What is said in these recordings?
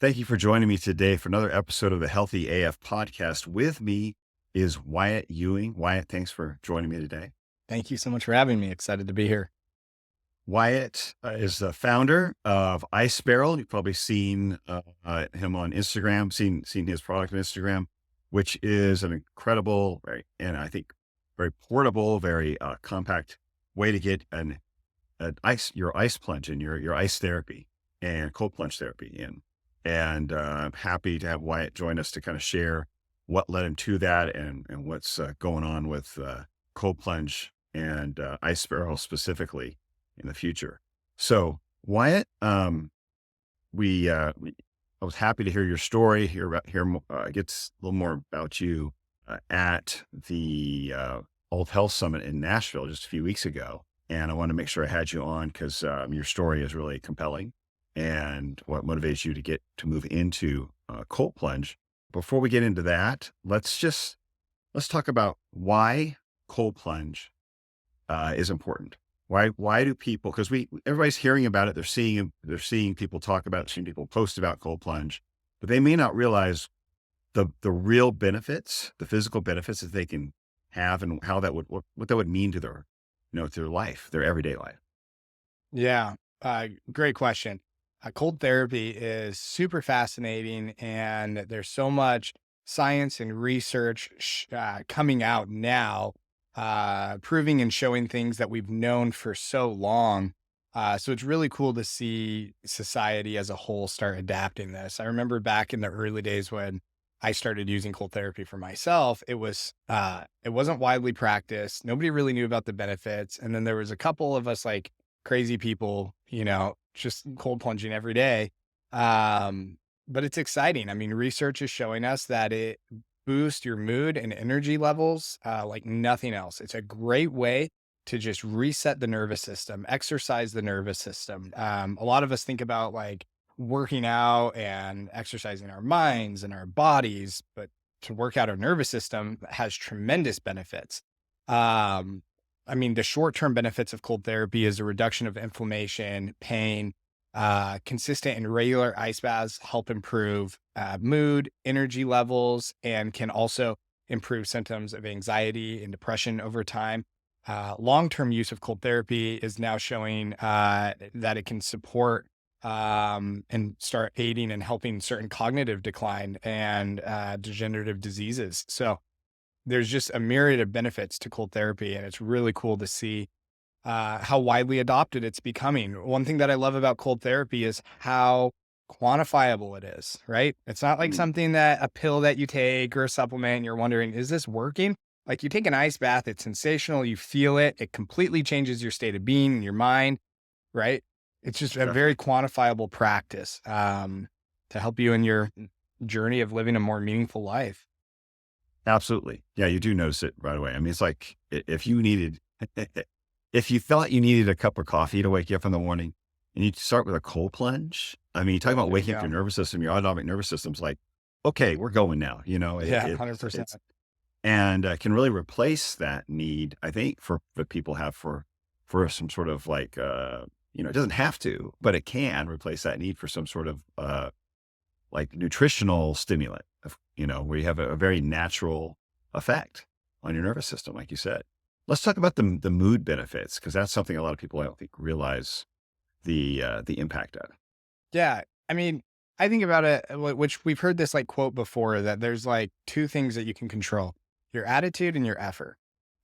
Thank you for joining me today for another episode of the Healthy AF podcast. With me is Wyatt Ewing. Wyatt, thanks for joining me today. Thank you so much for having me. Excited to be here. Wyatt is the founder of Ice Barrel. You've probably seen him on Instagram, seen his product on Instagram, which is an incredible, and I think very portable, very compact way to get your ice plunge in, your ice therapy and cold plunge therapy in. And I'm happy to have Wyatt join us to kind of share what led him to that and what's going on with cold plunge and ice barrel specifically in the future. So Wyatt, I was happy to hear your story, get a little more about you at the Old Health Summit in Nashville just a few weeks ago. And I want to make sure I had you on because your story is really compelling and what motivates you to move into cold plunge. Before we get into that, let's talk about why cold plunge is important. Why do people, because everybody's hearing about it, they're seeing people talk about it, seeing people post about cold plunge, but they may not realize the real benefits, the physical benefits that they can have and how that what that would mean to their life, their everyday life. Yeah, great question. Cold therapy is super fascinating, and there's so much science and research coming out now, proving and showing things that we've known for so long. So it's really cool to see society as a whole start adapting this. I remember back in the early days when I started using cold therapy for myself, it wasn't widely practiced. Nobody really knew about the benefits. And then there was a couple of us like crazy people, just cold plunging every day. But it's exciting. I mean, research is showing us that it boosts your mood and energy levels like nothing else. It's a great way to just reset the nervous system, exercise the nervous system. A lot of us think about like working out and exercising our minds and our bodies, but to work out our nervous system has tremendous benefits. Um, I mean, the short-term benefits of cold therapy is a reduction of inflammation, pain, consistent and regular ice baths help improve mood, energy levels, and can also improve symptoms of anxiety and depression over time. Long-term use of cold therapy is now showing that it can support and start aiding and helping certain cognitive decline and degenerative diseases. So there's just a myriad of benefits to cold therapy, and it's really cool to see how widely adopted it's becoming. One thing that I love about cold therapy is how quantifiable it is, right? It's not like Mm, something that a pill that you take or a supplement and you're wondering, is this working? Like you take an ice bath, it's sensational, you feel it, it completely changes your state of being and your mind, right? It's just a very definitely. quantifiable practice to help you in your journey of living a more meaningful life. Absolutely. Yeah, you do notice it right away. I mean, it's like if you needed, if you thought you needed a cup of coffee to wake you up in the morning and you start with a cold plunge, I mean, you talk about There you waking up your go. nervous system, your autonomic nervous system's like, okay, we're going now. Yeah, 100%. It's, and can really replace that need, I think, for that people have for some sort of like, it doesn't have to, but it can replace that need for some sort of like nutritional stimulant, where you have a very natural effect on your nervous system, like you said. Let's talk about the mood benefits because that's something a lot of people I don't think realize the impact of. Yeah. I mean, I think about it, which we've heard this like quote before that there's like two things that you can control, your attitude and your effort.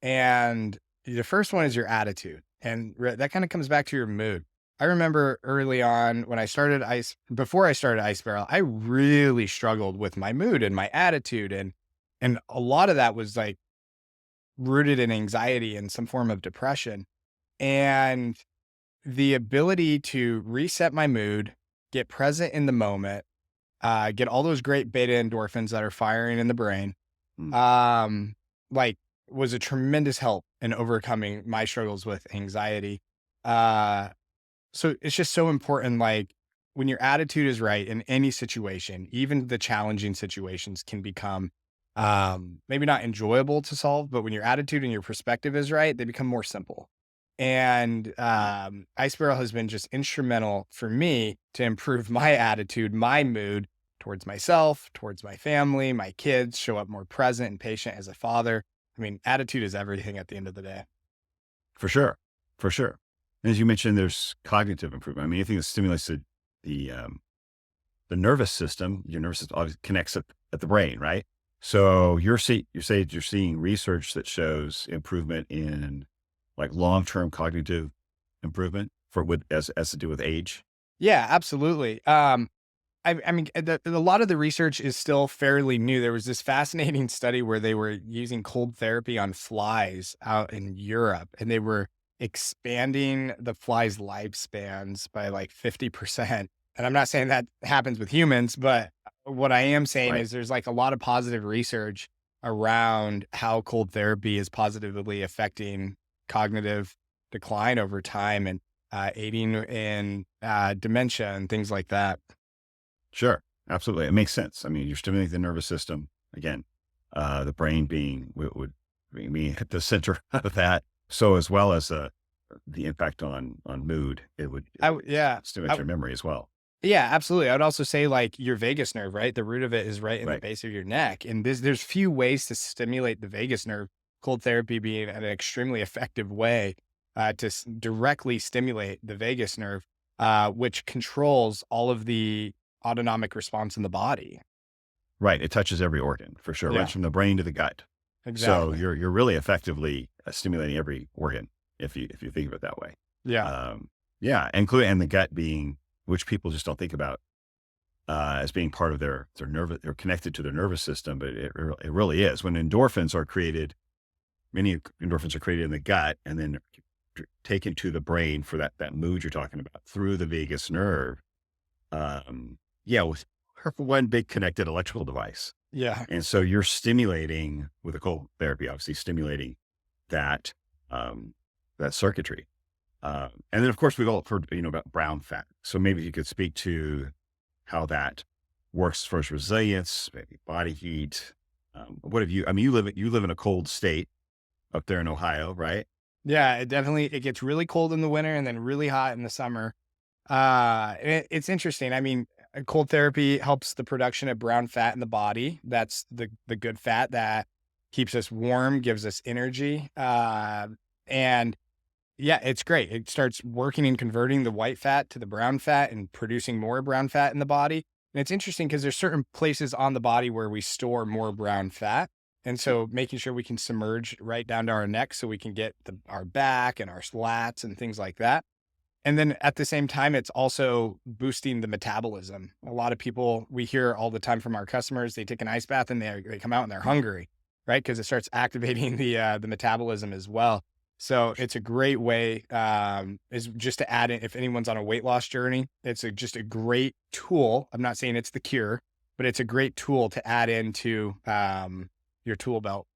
And the first one is your attitude. And that kind of comes back to your mood. I remember early on when before I started Ice Barrel, I really struggled with my mood and my attitude. And a lot of that was like rooted in anxiety and some form of depression. And the ability to reset my mood, get present in the moment, get all those great beta endorphins that are firing in the brain, Mm, um, like was a tremendous help in overcoming my struggles with anxiety. Uh, so it's just so important. Like when your attitude is right in any situation, even the challenging situations can become maybe not enjoyable to solve, but when your attitude and your perspective is right, they become more simple. And Ice Barrel has been just instrumental for me to improve my attitude, my mood towards myself, towards my family, my kids, show up more present and patient as a father. I mean, attitude is everything at the end of the day. For sure. For sure. And as you mentioned, there's cognitive improvement. I mean, anything that stimulates the, um, the nervous system, your nervous system obviously connects at the brain, right? So you say you're seeing research that shows improvement in like long-term cognitive improvement for with as to do with age. Yeah, absolutely. I mean, a lot of the research is still fairly new. There was this fascinating study where they were using cold therapy on flies out in Europe, and they were expanding the flies' lifespans by like 50%. And I'm not saying that happens with humans, but what I am saying Right. is there's like a lot of positive research around how cold therapy is positively affecting cognitive decline over time and aiding in dementia and things like that. Sure. Absolutely. It makes sense. I mean, you're stimulating the nervous system again, the brain being would being at the center of that. So as well as the impact on mood, it would Yeah. stimulate I your memory as well. Yeah, absolutely. I would also say like your vagus nerve, right? The root of it is right in the Right. base of your neck. And there's few ways to stimulate the vagus nerve, cold therapy being an extremely effective way to directly stimulate the vagus nerve, which controls all of the autonomic response in the body. Right. It touches every organ for sure, right Yeah, from the brain to the gut. So exactly. you're really effectively stimulating every organ if you think of it that way. Yeah. Um, yeah, including and the gut being which people just don't think about as being part of their nervous, they're connected to their nervous system, but it really is. When endorphins are created, many endorphins are created in the gut and then taken to the brain for that mood you're talking about through the vagus nerve. Yeah, with one big connected electrical device. Yeah. And so you're stimulating with a cold therapy, obviously stimulating that um, that circuitry. And then, of course, we've all heard about brown fat. So maybe you could speak to how that works for resilience, maybe body heat. What have you? I mean, you live in a cold state up there in Ohio, right? Yeah. It gets really cold in the winter and then really hot in the summer. It's interesting. I mean, cold therapy helps the production of brown fat in the body. That's the good fat that keeps us warm, gives us energy. And yeah, it's great. It starts working and converting the white fat to the brown fat and producing more brown fat in the body. And it's interesting because there's certain places on the body where we store more brown fat. And so making sure we can submerge right down to our neck so we can get our back and our lats and things like that. And then at the same time, it's also boosting the metabolism. A lot of people we hear all the time from our customers, they take an ice bath and they come out and they're hungry, right? Because it starts activating the metabolism as well. So it's a great way, is just to add in if anyone's on a weight loss journey, just a great tool. I'm not saying it's the cure, but it's a great tool to add into your tool belt.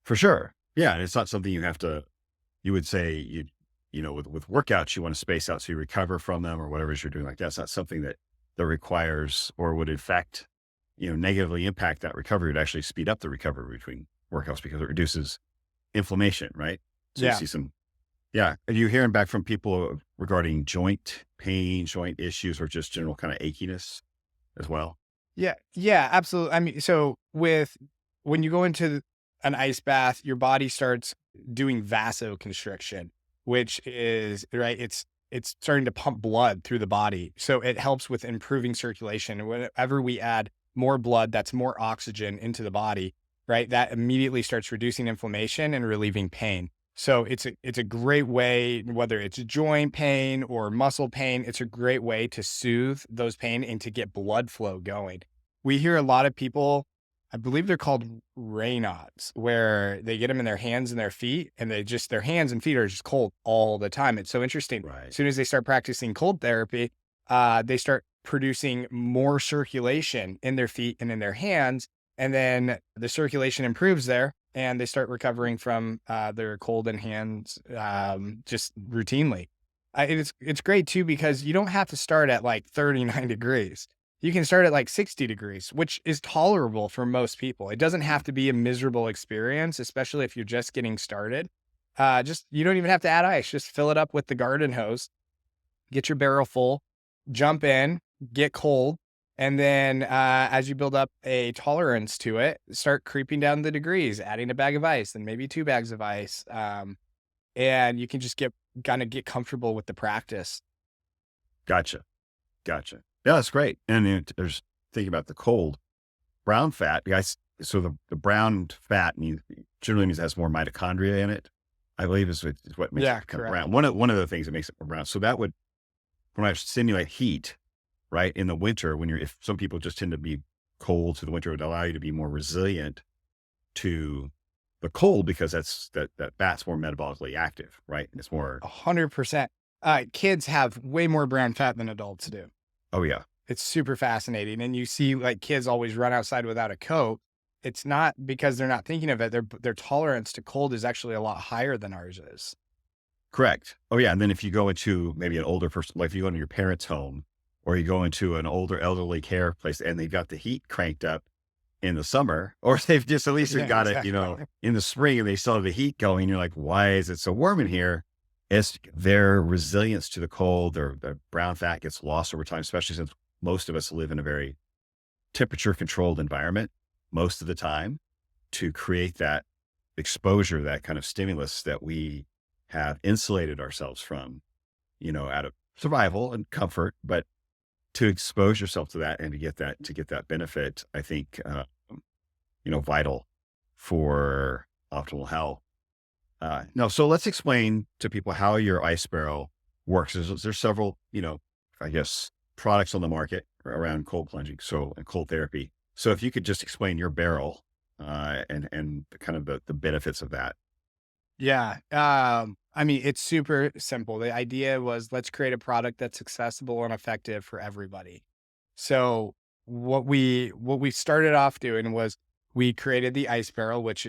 For sure. Yeah, and it's not something you have to. You would say with workouts you want to space out so you recover from them or whatever it is you're doing like that. It's not something that requires or would affect negatively impact that recovery. It would actually speed up the recovery between workouts because it reduces inflammation, right? So you Yeah. see some, yeah. Are you hearing back from people regarding joint pain, joint issues, or just general kind of achiness as well? Yeah, yeah, absolutely. I mean, so when you go into an ice bath, your body starts doing vasoconstriction, which is right. It's starting to pump blood through the body, so it helps with improving circulation. And whenever we add more blood, that's more oxygen into the body, right? That immediately starts reducing inflammation and relieving pain. So it's a great way, whether it's joint pain or muscle pain, it's a great way to soothe those pain and to get blood flow going. We hear a lot of people, I believe they're called Raynaud's, where they get them in their hands and their feet, and their hands and feet are just cold all the time. It's so interesting. Right. As soon as they start practicing cold therapy, they start producing more circulation in their feet and in their hands. And then the circulation improves there and they start recovering from their cold in hands just routinely. It's great too because you don't have to start at like 39 degrees. You can start at like 60 degrees, which is tolerable for most people. It doesn't have to be a miserable experience, especially if you're just getting started. Just you don't even have to add ice. Just fill it up with the garden hose. Get your barrel full, jump in, get cold, and then as you build up a tolerance to it, start creeping down the degrees, adding a bag of ice, and maybe 2 bags of ice, and you can just get comfortable with the practice. Gotcha. Gotcha. Yeah, that's great. And there's thinking about the cold brown fat, guys. So the brown fat generally means it has more mitochondria in it. I believe is what makes Yeah, it kind of correct. brown. One of the things that makes it more brown. So that would, when I stimulate heat, right, in the winter, if some people just tend to be cold, so the winter would allow you to be more resilient to the cold because that fat's more metabolically active, right? And it's more, 100%. Kids have way more brown fat than adults do. oh yeah, It's super fascinating. And you see like kids always run outside without a coat. It's not because they're not thinking of it. Their tolerance to cold is actually a lot higher than ours is. correct. Oh yeah. And then if you go into maybe an older person, like if you go into your parents' home or you go into an older elderly care place and they've got the heat cranked up in the summer, or they've just at least Yeah, got it, exactly. in the spring and they still have the heat going. You're like, why is it so warm in here? It's their resilience to the cold. Their brown fat gets lost over time, especially since most of us live in a very temperature controlled environment most of the time to create that exposure, that kind of stimulus that we have insulated ourselves from, out of survival and comfort, but to expose yourself to that and to get that benefit, I think, vital for optimal health. No, so let's explain to people how your ice barrel works. There's several, I guess, products on the market around cold plunging, and cold therapy. So if you could just explain your barrel, and kind of the benefits of that. Yeah. I mean, it's super simple. The idea was let's create a product that's accessible and effective for everybody. So what we started off doing was we created the ice barrel, which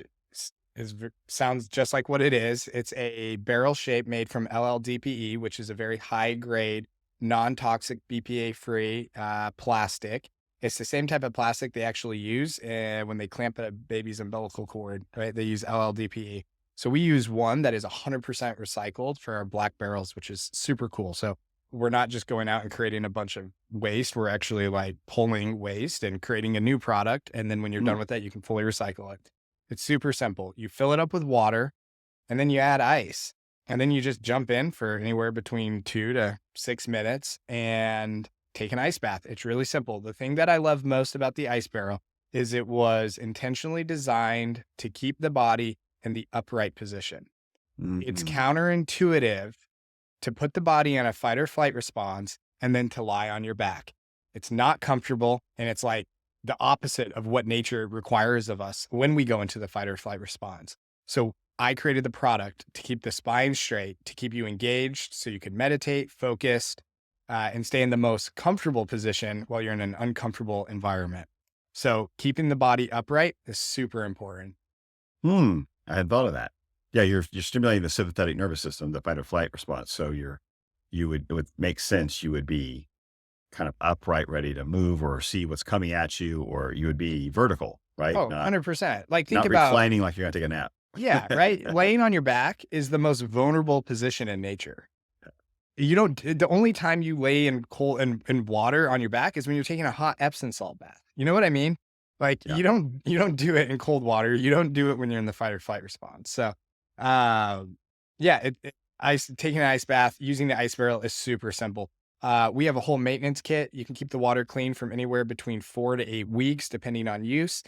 sounds just like what it is. It's a barrel shape made from LLDPE, which is a very high grade, non-toxic, BPA free plastic. It's the same type of plastic they actually use when they clamp a baby's umbilical cord, right? They use LLDPE. So we use one that is 100% recycled for our black barrels, which is super cool. So we're not just going out and creating a bunch of waste. We're actually like pulling waste and creating a new product. And then when you're Mm, done with that, you can fully recycle it. It's super simple. You fill it up with water and then you add ice. And then you just jump in for anywhere between 2 to 6 minutes and take an ice bath. It's really simple. The thing that I love most about the ice barrel is it was intentionally designed to keep the body in the upright position. It's mhm. counterintuitive to put the body in a fight or flight response and then to lie on your back. It's not comfortable. And it's like the opposite of what nature requires of us when we go into the fight or flight response. So I created the product to keep the spine straight, to keep you engaged so you can meditate, focused, and stay in the most comfortable position while you're in an uncomfortable environment. So keeping the body upright is super important. Hmm. I hadn't thought of that. Yeah, you're stimulating the sympathetic nervous system, the fight or flight response. So it would make sense. You would be kind of upright, ready to move or see what's coming at you, or you would be vertical, right? Oh, Not 100%. Like think not about, reclining like you're gonna take a nap. yeah, right? Laying on your back is the most vulnerable position in nature. You don't the only time you lay in cold and water on your back is when you're taking a hot Epsom salt bath. You know what I mean? Like Yeah. you don't do it in cold water. You don't do it when you're in the fight or flight response. So, um, yeah, taking an ice bath using the ice barrel is super simple. We have a whole maintenance kit. You can keep the water clean from anywhere between 4 to 8 weeks, depending on use.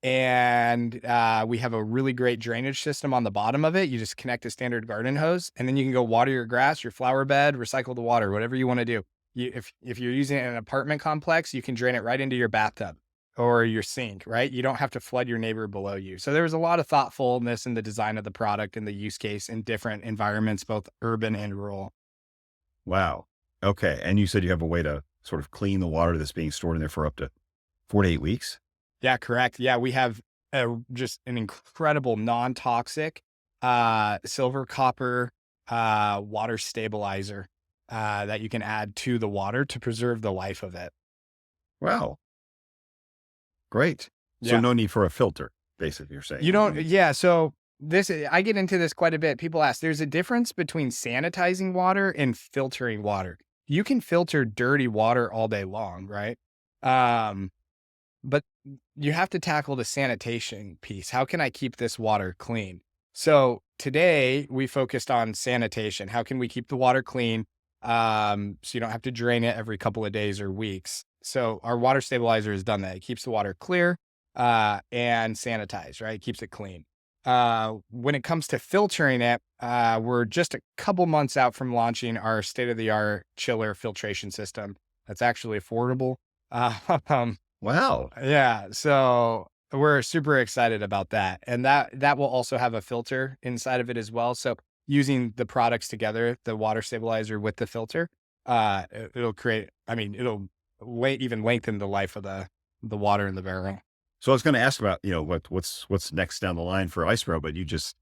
And we have a really great drainage system on the bottom of it. You just connect a standard garden hose, and then you can go water your grass, your flower bed, recycle the water, whatever you want to do. If you're using it in an apartment complex, you can drain it right into your bathtub or your sink, right? You don't have to flood your neighbor below you. So there was a lot of thoughtfulness in the design of the product and the use case in different environments, both urban and rural. Wow. Okay. And you said you have a way to sort of clean the water that's being stored in there for up to 4 to 8 weeks. Yeah, correct. Yeah, we have just an incredible non-toxic silver copper water stabilizer that you can add to the water to preserve the life of it. Wow. Great. So Yeah. no need for a filter, basically, you're saying. You don't, yeah. So I get into this quite a bit. People ask, there's a difference between sanitizing water and filtering water. You can filter dirty water all day long, right? Um, but you have to tackle the sanitation piece. How can I keep this water clean? So today we focused on sanitation. How can we keep the water clean? So you don't have to drain it every couple of days or weeks. So our water stabilizer has done that. It keeps the water clear, and sanitized, right? It keeps it clean. When it comes to filtering it, we're just a couple months out from launching our state of the art chiller filtration system. That's actually affordable. Um, Wow. yeah, so we're super excited about that, and that will also have a filter inside of it as well. So using the products together, the water stabilizer with the filter, it'll create. I mean, it'll even lengthen the life of the water in the barrel. So I was going to ask about, what's next down the line for Ice Bro, but you just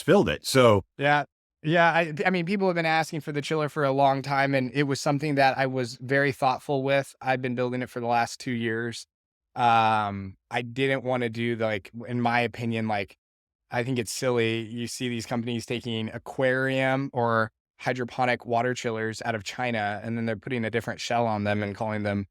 filled it. So, Yeah. Yeah, I mean, people have been asking for the chiller for a long time, and it was something that I was very thoughtful with. I've been building it for the last 2 years. I didn't wanna do like, in my opinion, like, I think it's silly. You see these companies taking aquarium or hydroponic water chillers out of China, and then they're putting a different shell on them and calling them,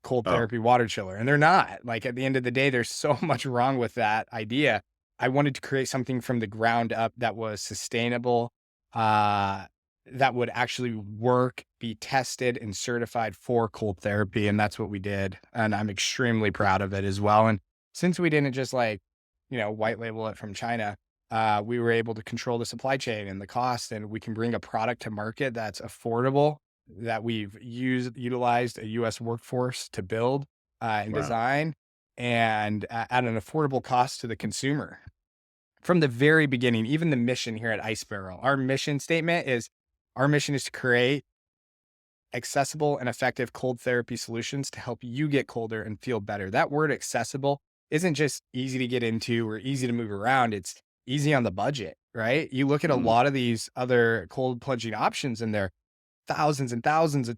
cold oh, therapy water chiller, and they're not. Like, at the end of the day, there's so much wrong with that idea. I wanted to create something from the ground up that was sustainable, uh, that would actually work, be tested and certified for cold therapy. And that's what we did. And I'm extremely proud of it as well. And since we didn't just like, white label it from China, we were able to control the supply chain and the cost, and we can bring a product to market that's affordable, that we've utilized a US workforce to build, and wow. design, and at an affordable cost to the consumer. From the very beginning, even the mission here at Ice Barrel, our mission is to create accessible and effective cold therapy solutions to help you get colder and feel better. That word accessible isn't just easy to get into or easy to move around. It's easy on the budget, right? You look at a Mm, lot of these other cold plunging options and they're thousands and thousands of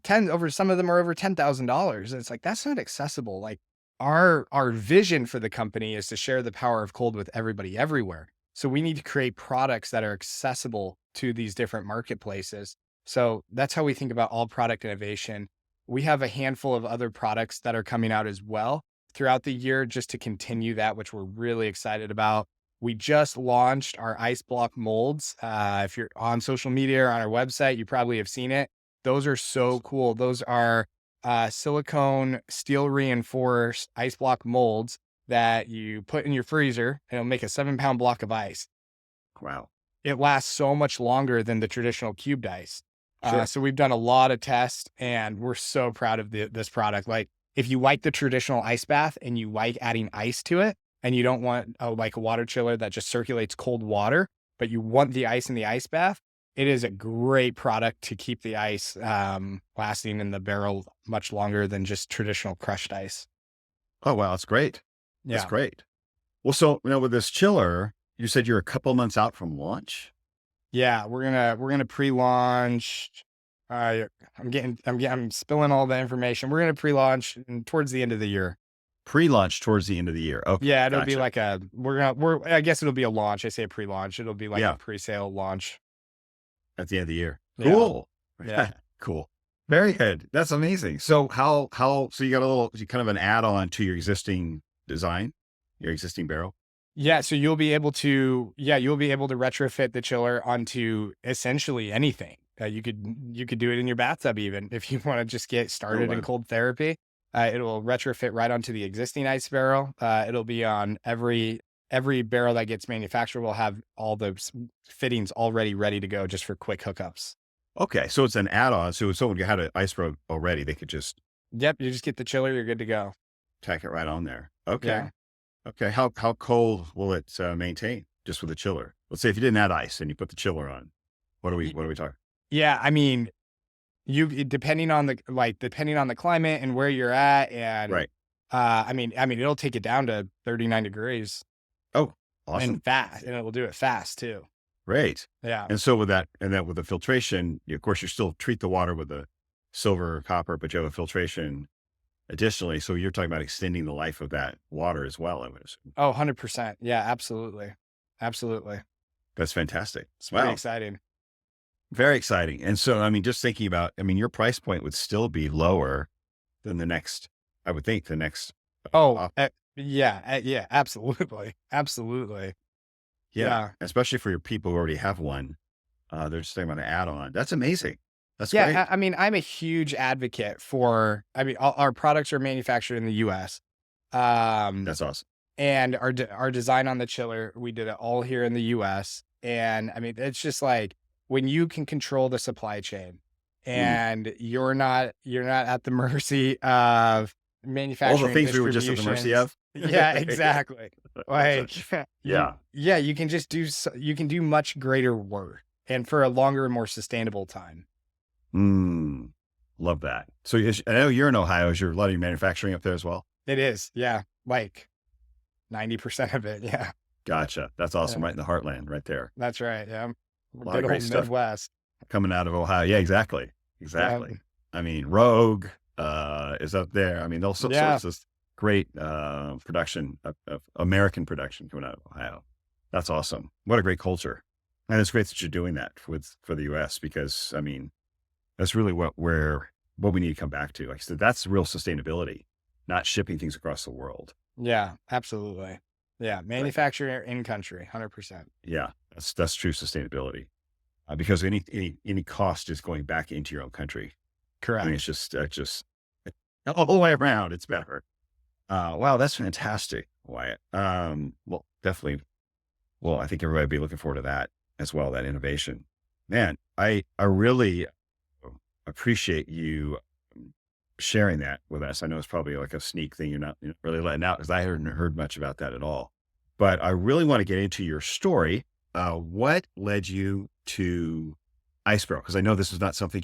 some of them are over $10,000. And it's like, that's not accessible. Like our vision for the company is to share the power of cold with everybody everywhere. So we need to create products that are accessible to these different marketplaces. So that's how we think about all product innovation. We have a handful of other products that are coming out as well throughout the year just to continue that, which we're really excited about. We just launched our ice block molds. If you're on social media or on our website, you probably have seen it. Those are so cool. Those are silicone steel reinforced ice block molds that you put in your freezer and it'll make a 7-pound block of ice. wow. It lasts so much longer than the traditional cubed ice. Sure. So we've done a lot of tests and we're so proud of this product. Like if you like the traditional ice bath and you like adding ice to it and you don't want like a water chiller that just circulates cold water, but you want the ice in the ice bath, it is a great product to keep the ice lasting in the barrel much longer than just traditional crushed ice. Oh, wow. That's great. That's Yeah. great. Well, so, with this chiller, you said you're a couple months out from launch. Yeah, we're gonna pre-launch. I'm spilling all the information. We're gonna pre-launch towards the end of the year. Pre-launch towards the end of the year. Okay. Yeah, it'll be Gotcha. like I guess it'll be a launch. I say pre-launch. It'll be like a Yeah. pre-sale launch. At the end of the year. Yeah, Cool. yeah. Cool. Very good. That's amazing. So so you got kind of an add-on to your existing design, your existing barrel. Yeah, so you'll be able to retrofit the chiller onto essentially anything. You could do it in your bathtub even if you want to just get Oh, started in wow. cold therapy. It'll retrofit right onto the existing ice barrel. It'll be on every barrel that gets manufactured will have all the fittings already ready to go just for quick hookups. Okay. So it's an add-on. So if someone had an ice road already, they could just Yep, you just get the chiller, you're good to go. tack it right on there. Okay. Yeah. Okay. How cold will it maintain just with the chiller? Let's say if you didn't add ice and you put the chiller on, Y- what are we talking? Yeah, I mean, depending on the climate and where you're at, and Right. I mean, it'll take it down to 39 degrees Oh, and awesome. fast, and it will do it fast too. Great. Yeah. And so with that, and then with the filtration, of course, you still treat the water with the silver or copper, but you have a filtration additionally. So you're talking about extending the life of that water as well, I would assume. Oh, 100%. Yeah, absolutely. Absolutely. That's fantastic. It's pretty Wow. exciting. Very exciting. And so, I mean, just thinking about, I mean, your price point would still be lower than the next, I would think the next, Oh, op- yeah, yeah, absolutely. Absolutely. yeah, Yeah. especially for your people who already have one. They're just thinking about an add-on. That's amazing. That's Yeah, great. I mean, I'm a huge advocate for I mean, all our products are manufactured in the US. Um, That's awesome. and our design on the chiller, we did it all here in the US. And I mean, it's just like when you can control the supply chain Mm. and you're not at the mercy of All the manufacturing things we were just at the mercy distributions. of. Yeah, exactly. Gotcha. Like Yeah. you can just you can do much greater work and for a longer and more sustainable time. Mm. Love that. So I know you're in Ohio. Is your a lot of your manufacturing up there as well? It is, yeah, like 90% of it, yeah. Gotcha. That's awesome. Yeah, Right in the heartland, right there. that's right, yeah. A lot of Good old great stuff Midwest. coming out of Ohio. Yeah, exactly. Yeah, Exactly. I mean, Rogue is up there. I mean, all yeah, sorts of great production of American production coming out of Ohio. That's awesome. What a great culture. And it's great that you're doing that for the US because I mean, that's really what we need to come back to. Like I said, that's real sustainability, not shipping things across the world. yeah, absolutely. Yeah, Right. manufacturer in country, 100%. Yeah. That's true sustainability. Because any cost is going back into your own country. I mean, it's Correct. just all the way around. It's better. Wow, that's fantastic, Wyatt. Well, definitely. Well, I think everybody would be looking forward to that as well. That innovation, man. I really appreciate you sharing that with us. I know it's probably like a sneak thing you're not really letting out because I hadn't heard much about that at all. But I really want to get into your story. What led you to Iceberg? Because I know this is not something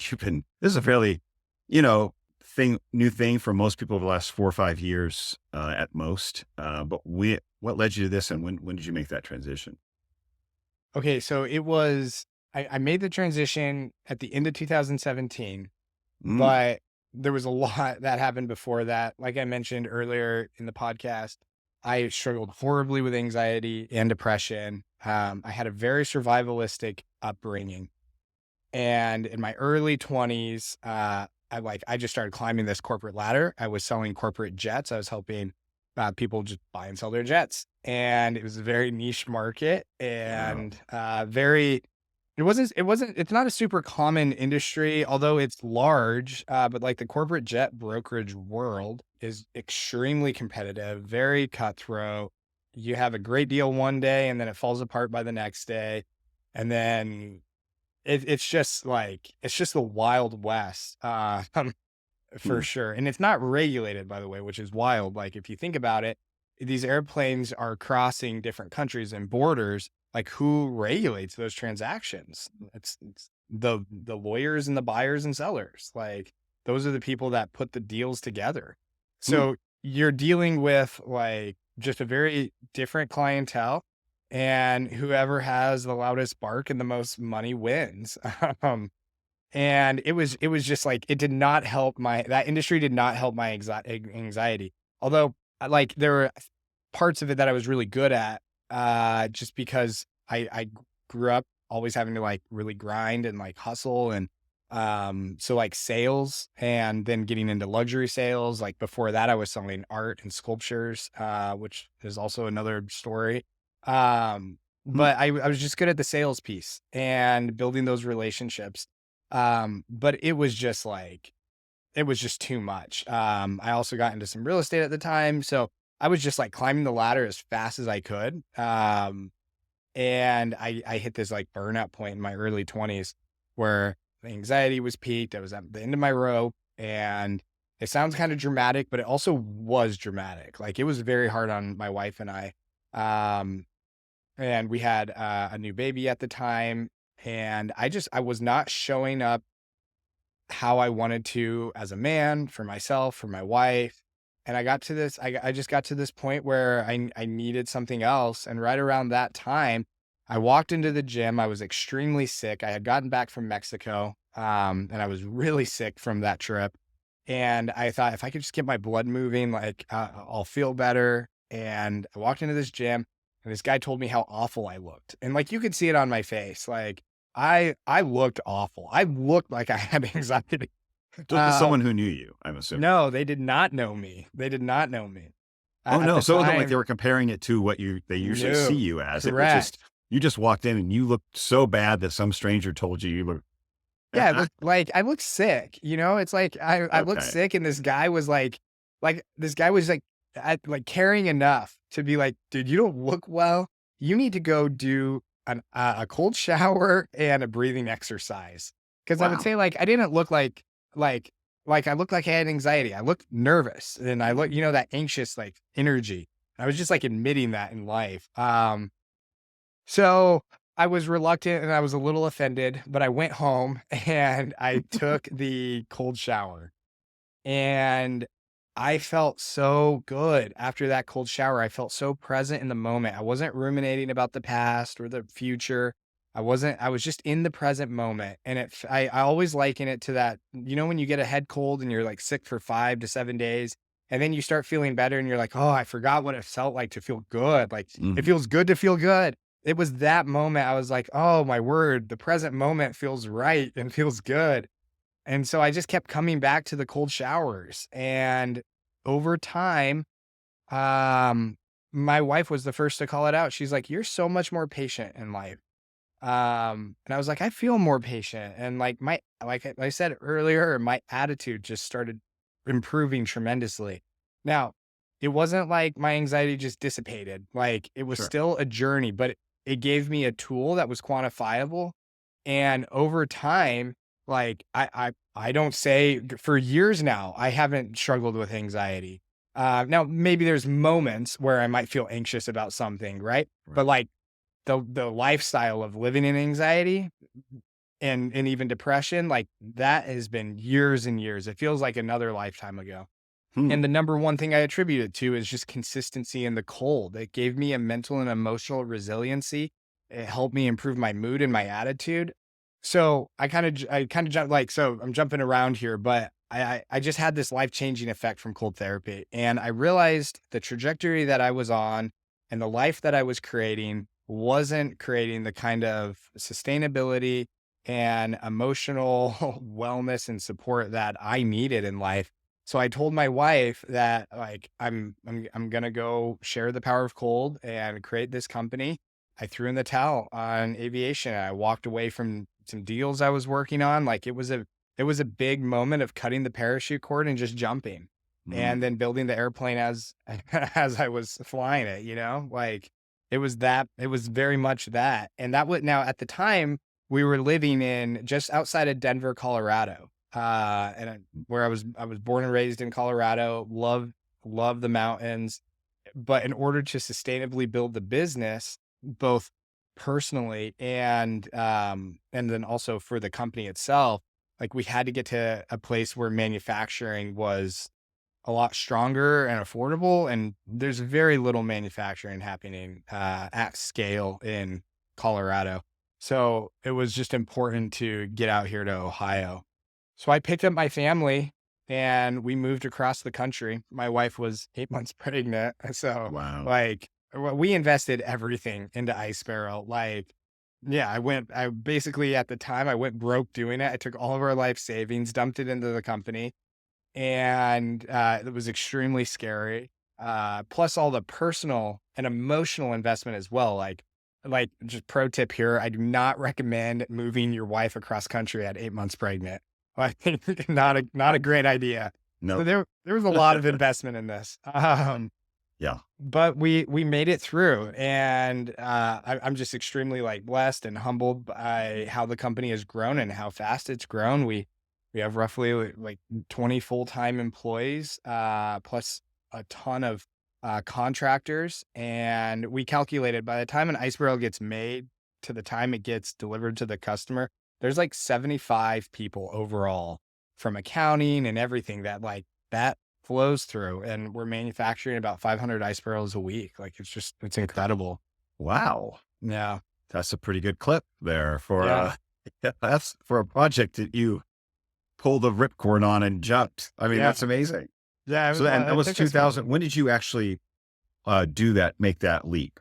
this is a fairly, you know, new thing for most people over the last 4 or 5 years at most. What led you to this and when did you make that transition? Okay, so it was I made the transition at the end of 2017, Mm, but there was a lot that happened before that. Like I mentioned earlier in the podcast, I struggled horribly with anxiety and depression. I had a very survivalistic upbringing. And in my early 20s, I just started climbing this corporate ladder. I was selling corporate jets. I was helping people just buy and sell their jets. And it was a very niche market wow. and very it's not a super common industry, although it's large. But like the corporate jet brokerage world is extremely competitive, very cutthroat. You have a great deal one day and then it falls apart by the next day. And then it's just like it's just the Wild West, for Hmm. sure, and it's not regulated, by the way, which is wild. Like, if you think about it, these airplanes are crossing different countries and borders. Like, who regulates those transactions? It's the lawyers and the buyers and sellers. Like, those are the people that put the deals together. Hmm. So you're dealing with like just a very different clientele, and whoever has the loudest bark and the most money wins. And it was just like it did not help my that industry did not help my anxiety. Although, like, there were parts of it that I was really good at, just because I grew up always having to, like, really grind and, like, hustle and, so, like, sales and then getting into luxury sales, like, before that, I was selling art and sculptures, which is also another story. Hmm. But I was just good at the sales piece and building those relationships. But it was just like it was just too much. I also got into some real estate at the time, so I was just like climbing the ladder as fast as I could. And I hit this like burnout point in my early 20s where the anxiety was peaked. I was at the end of my rope, and it sounds kind of dramatic, but it also was dramatic. Like, it was very hard on my wife and I. Um, and we had a new baby at the time, and I was not showing up how I wanted to as a man, for myself, for my wife. And I just got to this point where I needed something else. And right around that time, I walked into the gym. I was extremely sick. I had gotten back from Mexico, and I was really sick from that trip. And I thought if I could just get my blood moving, like, I'll feel better. And I walked into this gym, and this guy told me how awful I looked. And like, you could see it on my face. Like I looked awful. I looked like I had anxiety. So to Uh, someone who knew you, I'm assuming. no, they did not know me. They did not know me. Oh, At no. the So it wasn't like they time, were comparing it to what they usually see no, you as. It was just, correct. you just walked in and you looked so bad that some stranger told you look. Yeah, it looked like I looked sick, you know? It's like I looked Okay. sick and this guy was this guy was like caring enough to be like, "Dude, you don't look well. You need to go do a cold shower and a breathing exercise." Because I would Wow. say like I didn't look like I looked like I had anxiety. I looked nervous and I looked, that anxious like energy. I was just like admitting that in life. So I was reluctant and I was a little offended, but I went home and I took the cold shower and I felt so good after that cold shower. I felt so present in the moment. I wasn't ruminating about the past or the future. I was just in the present moment. And I always liken it to that, when you get a head cold and you're like sick for 5 to 7 days and then you start feeling better and you're like, oh, I forgot what it felt like to feel good. Like it Mhm. feels good to feel good. It was that moment. I was like, oh my word, the present moment feels right and feels good. And so I just kept coming back to the cold showers. And over time, um, my wife was the first to call it out. She's like, "You're so much more patient in life." And I was like, "I feel more patient." And like I said earlier, my attitude just started improving tremendously. Now, it wasn't like my anxiety just dissipated. Like it was Sure. still a journey, but it gave me a tool that was quantifiable. And over time, like I don't say for years now, I haven't struggled with anxiety. Now maybe there's moments where I might feel anxious about something, right? Right. But like the lifestyle of living in anxiety and even depression, like that has been years and years. It feels like another lifetime ago. Hmm. And the number one thing I attribute it to is just consistency in the cold. It gave me a mental and emotional resiliency. It helped me improve my mood and my attitude. So I kind of jump like, so I'm jumping around here, but I just had this life changing effect from cold therapy. And I realized the trajectory that I was on and the life that I was creating wasn't creating the kind of sustainability and emotional wellness and support that I needed in life. So I told my wife that like I'm gonna go share the power of cold and create this company. I threw in the towel on aviation. I walked away from some deals I was working on. Like it was a big moment of cutting the parachute cord and just jumping. And Mm. then building the airplane as as I was flying it, like it was very much that. And that would now at the time we were living in just outside of Denver, Colorado. Where I was born and raised in Colorado, love the mountains. But in order to sustainably build the business, both personally and then also for the company itself, like we had to get to a place where manufacturing was a lot stronger and affordable. And there's very little manufacturing happening at scale in Colorado. So it was just important to get out here to Ohio. So I picked up my family and we moved across the country. My wife was 8 months pregnant. So Wow. we invested everything into Ice Barrel. Like, yeah, I basically at the time I went broke doing it. I took all of our life savings, dumped it into the company and it was extremely scary. Plus all the personal and emotional investment as well. Like just pro tip here, I do not recommend moving your wife across country at 8 months pregnant. Like not a great idea. So No. there was a lot of investment in this. Yeah. But we made it through, and I'm just extremely like blessed and humbled by how the company has grown and how fast it's grown. We have roughly like 20 full-time employees, plus a ton of contractors, and we calculated by the time an ice barrel gets made to the time it gets delivered to the customer, there's like 75 people overall from accounting and everything that flows through, and we're manufacturing about 500 ice barrels a week. Like, it's incredible. Wow. Yeah. That's a pretty good clip there for Yeah. yeah, that's for a project that you pulled the ripcord on and jumped. I mean, Yeah. that's amazing. Yeah. So and that It was took us a while. 2000. When did you actually do that, make that leap?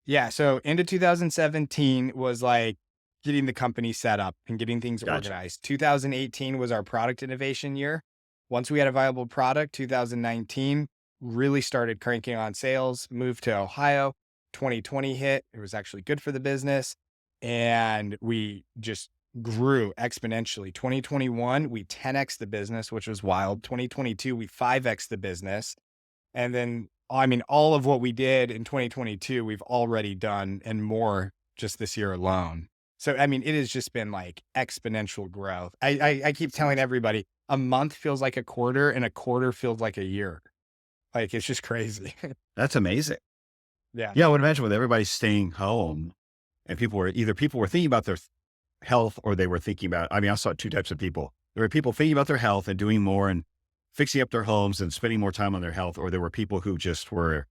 Yeah, so into 2017 was like getting the company set up and getting things Gotcha. organized. 2018 was our product innovation year. Once we had a viable product, 2019 really started cranking on sales, moved to Ohio. 2020 hit. It was actually good for the business. And we just grew exponentially. 2021, we 10x the business, which was wild. 2022, we 5x the business. And then, I mean, all of what we did in 2022, we've already done and more just this year alone. So, I mean, it has just been like exponential growth. I keep telling everybody a month feels like a quarter and a quarter feels like a year. Like it's just crazy. That's amazing. Yeah. Yeah, I would imagine with everybody staying home and people were thinking about their health or they were thinking about, I mean, I saw two types of people. There were people thinking about their health and doing more and fixing up their homes and spending more time on their health. Or there were people who just were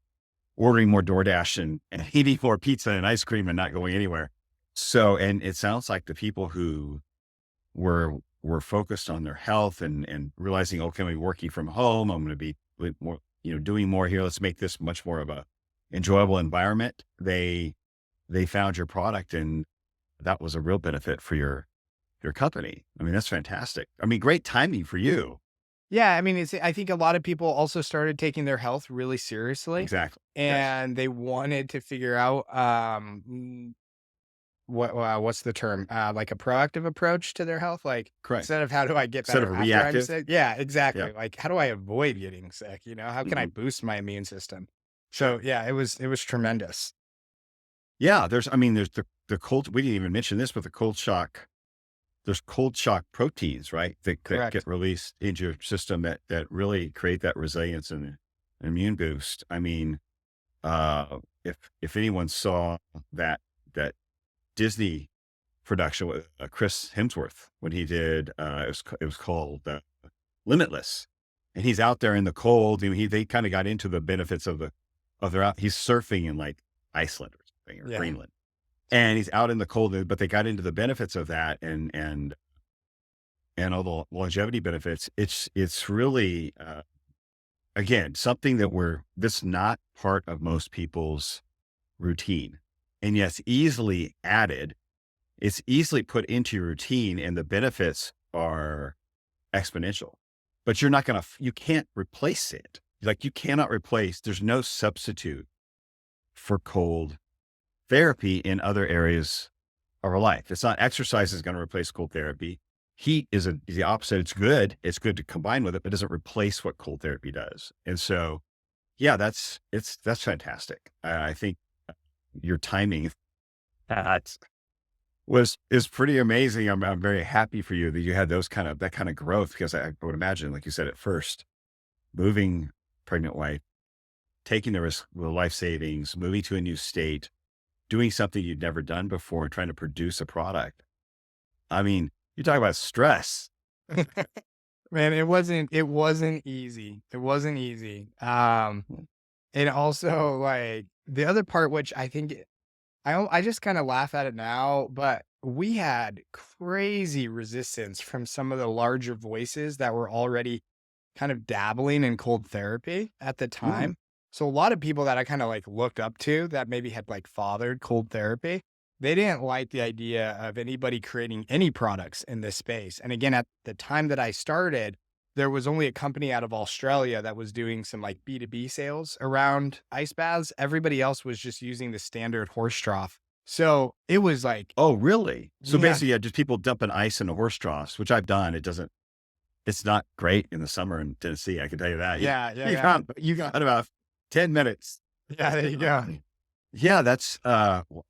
ordering more DoorDash and eating more pizza and ice cream and not going anywhere. So, and it sounds like the people who were focused on their health and realizing, okay, I'm working from home. I'm going to be more, doing more here. Let's make this much more of a enjoyable environment. They found your product and that was a real benefit for your company. I mean, that's fantastic. I mean, great timing for you. Yeah. I mean, I think a lot of people also started taking their health really seriously Exactly. Yes. and they wanted to figure out, what's the term? Like a proactive approach to their health? Like, Correct. instead of how do I get Instead better of a after I'm reactive. sick? Yeah, Yeah. exactly. Like, how do I avoid getting sick? How can I Mhm. boost my immune system? So Sure. yeah, it was tremendous. Yeah. There's the cold, we didn't even mention this, but there's cold shock proteins, right? That get Correct. released into your system that really create that resilience and immune boost. I mean, if anyone saw that Disney production with Chris Hemsworth when he did, it was called Limitless, and he's out there in the cold. And they kind of got into the benefits of their out. He's surfing in like Iceland or something or Yeah. Greenland, and he's out in the cold. But they got into the benefits of that and all the longevity benefits. It's really again something that's not part of most people's routine, and yes, easily added. It's easily put into your routine, and the benefits are exponential. But you can't replace it. Like you cannot replace. There's no substitute for cold therapy in other areas of our life. It's not exercise is going to replace cold therapy. Heat is the opposite. It's good. It's good to combine with it, but it doesn't replace what cold therapy does. And so, yeah, that's fantastic. I think your timing that is pretty amazing. I'm very happy for you that you had that kind of growth because I would imagine, like you said at first, moving pregnant wife, taking the risk with life savings, moving to a new state, doing something you'd never done before, and trying to produce a product. I mean, you talk about stress. Man, it wasn't easy. It wasn't easy. And also like the other part, which I think I just kind of laugh at it now, but we had crazy resistance from some of the larger voices that were already kind of dabbling in cold therapy at the Mm, time. So a lot of people that I kind of like looked up to that maybe had like fathered cold therapy, they didn't like the idea of anybody creating any products in this space. And again, at the time that I started, there was only a company out of Australia that was doing some like B2B sales around ice baths. Everybody else was just using the standard horse trough. So it was like, oh, really? So yeah, basically, yeah, just people dumping ice in a horse troughs, which I've done. It's not great in the summer in Tennessee. I can tell you that. yeah, yeah, You yeah. got about 10 minutes. Yeah, there you go. Yeah, that's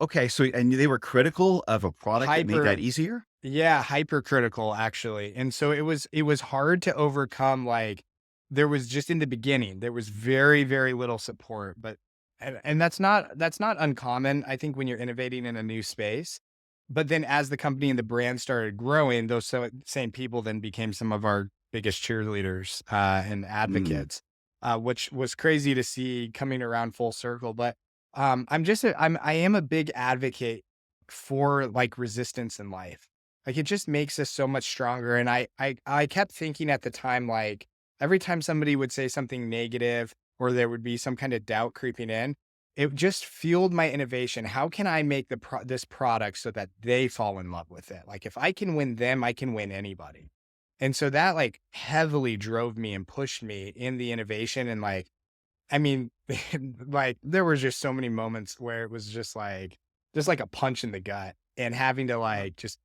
okay. So, and they were critical of a product that made that Hyper easier. Yeah, hypercritical actually. And so it was hard to overcome like there was just in the beginning, there was very, very little support, but and that's not uncommon, I think, when you're innovating in a new space. But then as the company and the brand started growing, those same people then became some of our biggest cheerleaders and Mm, advocates, which was crazy to see coming around full circle. But I am a big advocate for like resistance in life. Like, it just makes us so much stronger, and I kept thinking at the time, like, every time somebody would say something negative or there would be some kind of doubt creeping in, it just fueled my innovation. How can I make this product so that they fall in love with it? Like if I can win them, I can win anybody. And so that like heavily drove me and pushed me in the innovation. And like, I mean, like there was just so many moments where it was just like a punch in the gut and having to Uh, like, just,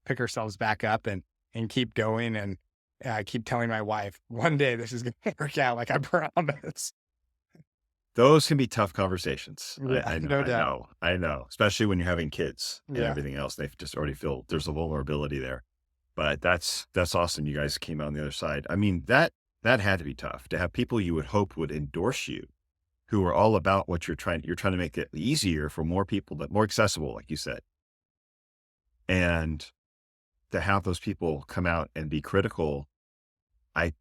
pick ourselves back up and keep going. And I keep telling my wife, one day this is going to work out. Like I promise. those can be tough conversations. Yeah, I know, no I doubt. know, I know, especially when you're having kids and Yeah. everything else. They just already feel there's a vulnerability there. But that's awesome. You guys came out on the other side. I mean, that had to be tough to have people you would hope would endorse you, who are all about what you're trying to make it easier for more people, but more accessible, like you said. And to have those people come out and be critical, I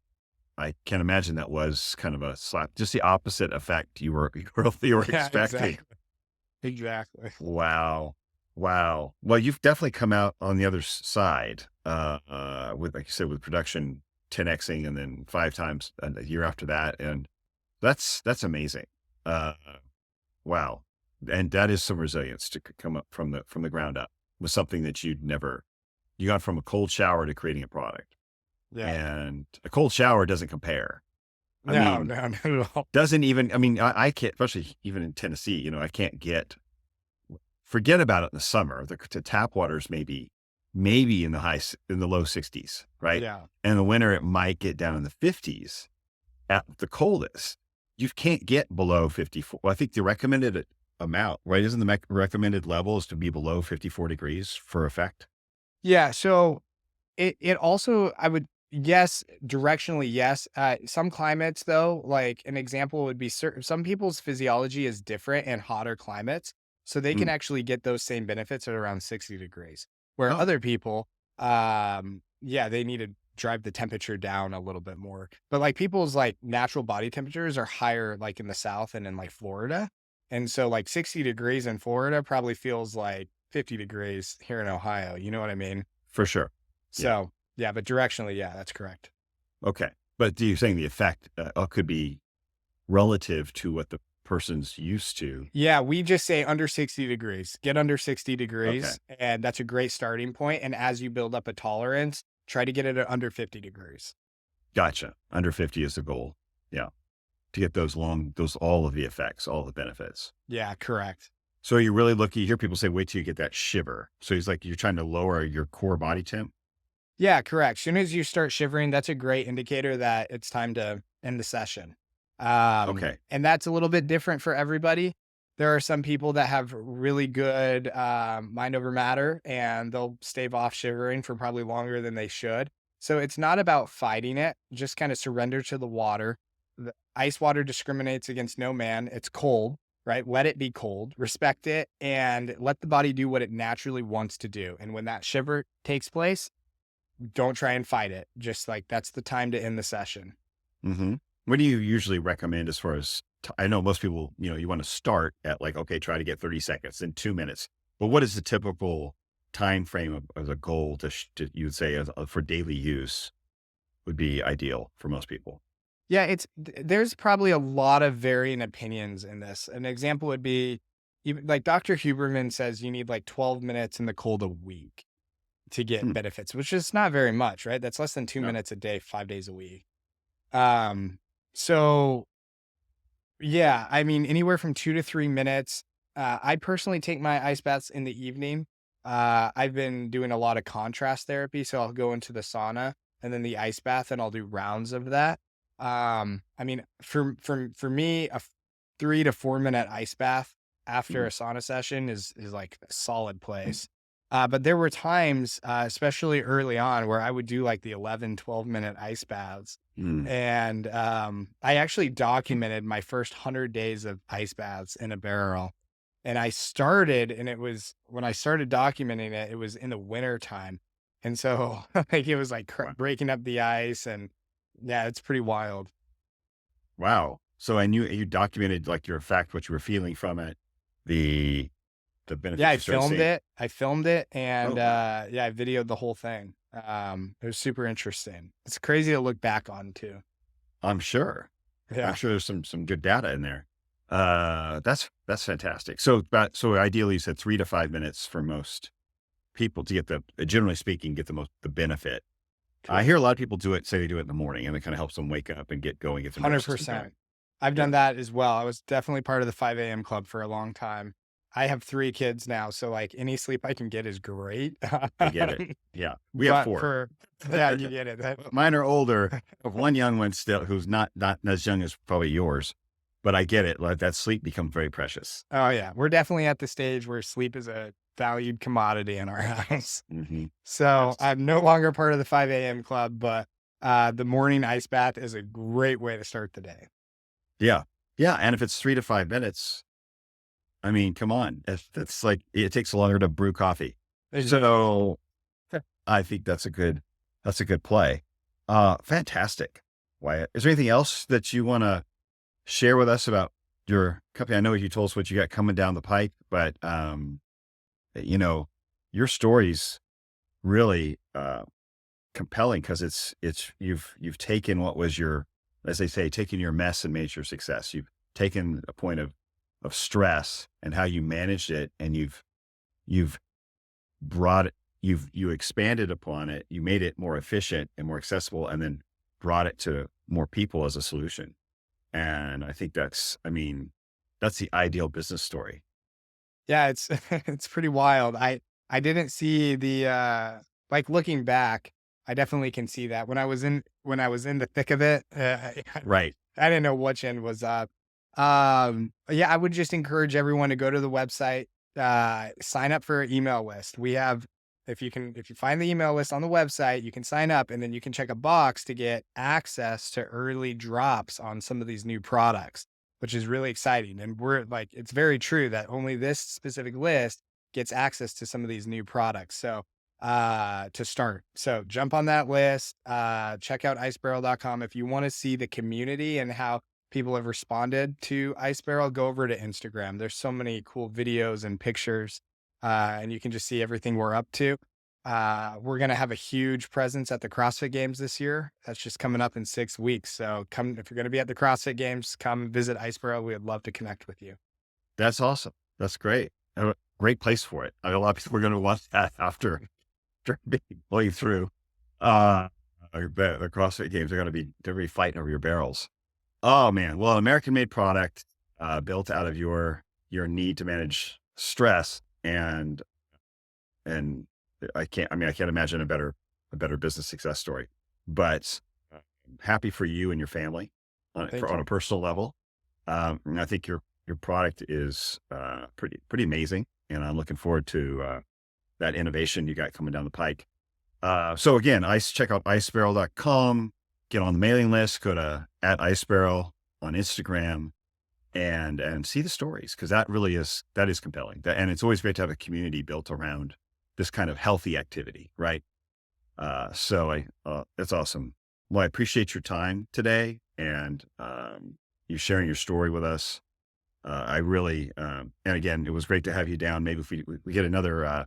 I can imagine that was kind of a slap, just the opposite effect you were Yeah, expecting. exactly. Exactly. Wow. Wow. Well, you've definitely come out on the other side, with, like you said, with production 10xing and then 5 times a year after that. And that's amazing. Uh, wow. And that is some resilience to come up from the ground up with something that you got from a cold shower to creating a product. Yeah. And a cold shower doesn't compare. I No, mean, no, not at all. doesn't even, I mean, I can't, especially even in Tennessee, I can't forget about it in the summer. The tap waters maybe in in the low 60s, right? Yeah. And in the winter, it might get down in the 50s at the coldest. You can't get below 54. Well, I think the recommended amount, right? Isn't the recommended level is to be below 54 degrees for effect? Yeah, so it also I would yes, directionally, yes. Some climates though, like an example would be certain some people's physiology is different in hotter climates, so they can Mm. actually get those same benefits at around 60 degrees. Where Oh, other people, yeah, they need to drive the temperature down a little bit more. But like people's like natural body temperatures are higher like in the South and in like Florida. And so like 60 degrees in Florida probably feels like 50 degrees here in Ohio. You know what I mean? for sure. Yeah. So, yeah, but directionally, yeah, that's correct. Okay. But do you saying the effect could be relative to what the person's used to? Yeah, we just say under 60 degrees. Get under 60 Okay. degrees, and that's a great starting point, and as you build up a tolerance, try to get it at under 50 degrees. Gotcha. Under 50 is the goal. Yeah. To get all of the effects, all the benefits. Yeah, correct. So you really you hear people say, wait till you get that shiver. So he's like, you're trying to lower your core body temp. Yeah, correct. Soon as you start shivering, that's a great indicator that it's time to end the session. Okay. And that's a little bit different for everybody. There are some people that have really good mind over matter and they'll stave off shivering for probably longer than they should. So it's not about fighting it, just kind of surrender to the water. The ice water discriminates against no man. It's cold, right? Let it be cold, respect it, and let the body do what it naturally wants to do. And when that shiver takes place, don't try and fight it. Just like that's the time to end the session. Hmm. What do you usually recommend as far as, I know most people, you want to start at like, okay, try to get 30 seconds in 2 minutes, but what is the typical time frame as a goal you would say for daily use would be ideal for most people? Yeah, there's probably a lot of varying opinions in this. An example would be even like Dr. Huberman says you need like 12 minutes in the cold a week to get Hmm. benefits, which is not very much, right? That's less than two No. minutes a day, 5 days a week. Um, so yeah, I mean, anywhere from 2 to 3 minutes. I personally take my ice baths in the evening. I've been doing a lot of contrast therapy, so I'll go into the sauna and then the ice bath, and I'll do rounds of that. I mean, for me, 3 to 4 minute ice bath after Mm. a sauna session is like a solid place. But there were times, especially early on, where I would do like the 11, 12 minute ice baths Mm. and, I actually documented my first 100 days of ice baths in a barrel. And it was when I started documenting it, it was in the winter time. And so, like, it was like Wow. breaking up the ice and yeah, it's pretty wild. Wow. So I knew you documented like your effect, what you were feeling from it, the Yeah, benefits you started seeing. I filmed it Oh and, wow. yeah, I videoed the whole thing. It was super interesting. It's crazy to look back on too. I'm sure. I'm Yeah. sure there's some good data in there. That's fantastic. So ideally, you said 3 to 5 minutes for most people to get generally speaking, get the benefit. I hear a Correct. lot of people say they do it in the morning, and it kind of helps them wake up and get going, get their nervous system going. 100%. I've Yeah, done that as well. I was definitely part of the 5 a.m. club for a long time. I have 3 kids now, so, like, any sleep I can get is great. I get it. Yeah, we have But 4. for yeah, you get it. That Mine are older. I have one young one still who's not as young as probably yours, but I get it. Like that sleep becomes very precious. oh, yeah. We're definitely at the stage where sleep is a valued commodity in our house. Hmm. So, Yes. I'm no longer part of the 5 a.m. club, but, the morning ice bath is a great way to start the day. Yeah. Yeah. And if it's 3 to 5 minutes, I mean, come on. That's like, it takes longer to brew coffee. Exactly. So I think that's a good play. Fantastic. Wyatt, is there anything else that you want to share with us about your company? I know you told us what you got coming down the pipe, but, you know, your story's really, compelling because you've taken what was your, as they say, taken your mess and made it your success. You've taken a point of stress and how you managed it, and you've brought it, you expanded upon it, you made it more efficient and more accessible, and then brought it to more people as a solution. And I think I mean, that's the ideal business story. Yeah, it's it's pretty wild. I didn't see the, like, looking back, I definitely can see that. When I was in the thick of it, Right. I didn't know which end was up. Yeah, I would just encourage everyone to go to the website, sign up for an email list. We have if you find the email list on the website, you can sign up and then you can check a box to get access to early drops on some of these new products, which is really exciting. And we're like, it's very true that only this specific list gets access to some of these new products. So to start. So jump on that list, check out icebarrel.com. If you want to see the community and how people have responded to Ice Barrel, go over to Instagram. There's so many cool videos and pictures, and you can just see everything we're up to. We're going to have a huge presence at the CrossFit Games this year. That's just coming up in 6 weeks. So come, if you're going to be at the CrossFit Games, come visit Ice Barrel. We would love to connect with you. That's awesome. That's great. A great place for it. I mean, a lot of people are going to want that after being played through, the CrossFit Games. They're going to be fighting over your barrels. Oh man. Well, an American made product, built out of your need to manage stress, and I can't imagine a better business success story, but happy for you and your family Thank on a you. personal level. And I think your product is, pretty amazing, and I'm looking forward to, that innovation you got coming down the pike. So again, check out icebarrel.com, get on the mailing list, go to @icebarrel on Instagram, and see the stories, because that is compelling. And it's always great to have a community built around this kind of healthy activity, right? That's awesome. Well, I appreciate your time today, and, you sharing your story with us. I really, and again, it was great to have you down. Maybe if we get another,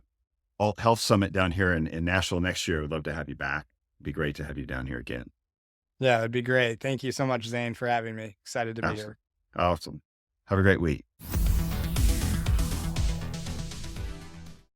alt health summit down here in Nashville next year, we'd love to have you back. It'd be great to have you down here again. Yeah, that'd be great. Thank you so much, Zane, for having me. Excited to be Awesome. here. Awesome. Have a great week.